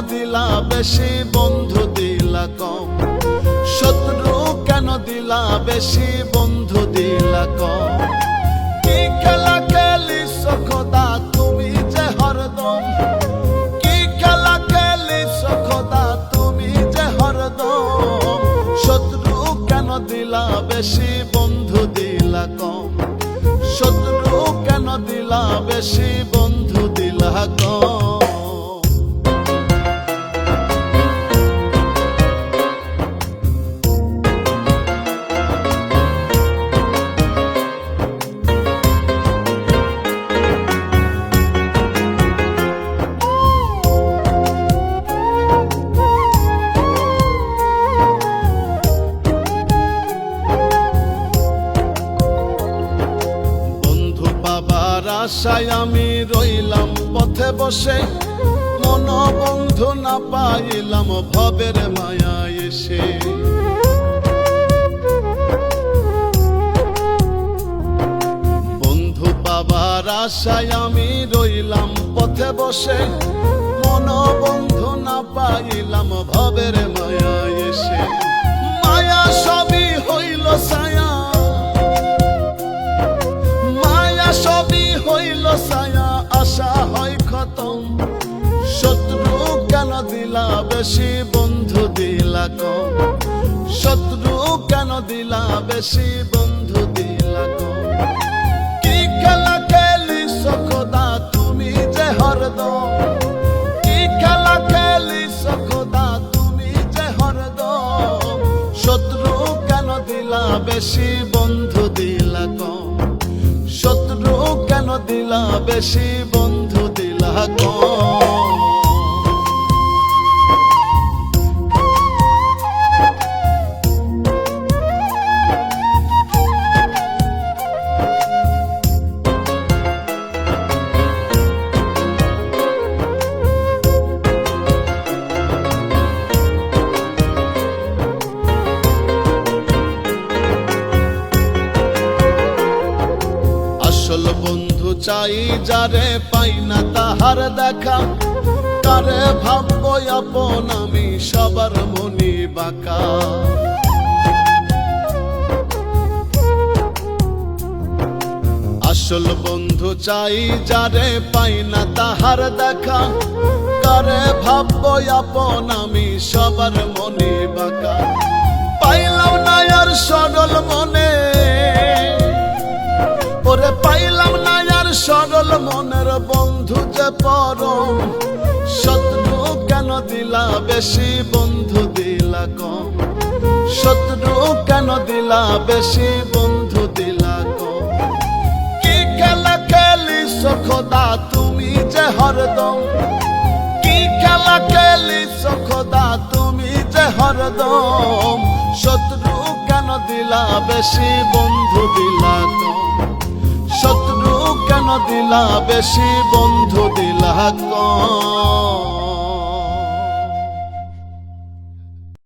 দিলা বেশি বন্ধু দিলা কম? শত্রু কেন দিলা বেশি বন্ধু দিলা কম? কি খেলা খেলিস খোদা তুমি যে হরদম? কি খেলা খেলিস খোদা তুমি যে হরদম? শত্রু কেন দিলা বেশি বন্ধু দিলা কম? শত্রু কেন দিলা বেশি বন্ধু দিলা কম? আশায় আমি রইলাম পথে বসে, মন বন্ধু না পাইলাম ভবের মায়া এসে। বন্ধু পাবার আশায় আমি রইলাম পথে বসে, মন বন্ধু না পাইলাম ভবের মায়া এসে। মায়া সবই হইল ছায়া, মায়া সবই হইল ছায়া, আশা হয় খতম। শত্রু কেন দিলা বেশি বন্ধু দিলা কম? শত্রু কেন দিলা বেশি বন্ধু দিলা কম? কি খেলা খেলিস খোদা তুমি যে হরদম? কি খেলা খেলিস খোদা তুমি যে হরদম? শত্রু কেন দিলা বেশি বন্ধু দিলা কম? শত্রু কেন দিলা বেশি বন্ধু দিলা কম? আসল বন্ধু চাই যারে পাই না তাহার দেখা, কারে ভাববো আপন আমি সবার মনি বাঁকা। আসল বন্ধু চাই যারে পাই না তাহার দেখা, কারে ভাববো আপন আমি সবার মনি বাঁকা। পাইলাম না আর সরল মনে, ওরে পাইলাম না আর সরল মনের বন্ধু যে পরম। শত্রু কেন দিলা বেশি বন্ধু দিলা কম? শত্রু কেন দিলা বেশি বন্ধু দিলা কম? কি খেলা খেলিস খোদা তুমি যে হরদম? কি খেলা খেলিস খোদা তুমি যে হরদম? শত্রু কেন দিলা বেশি বন্ধু দিলা কম? শত্রু কেন দিলা বেশি বন্ধু দিলা কম?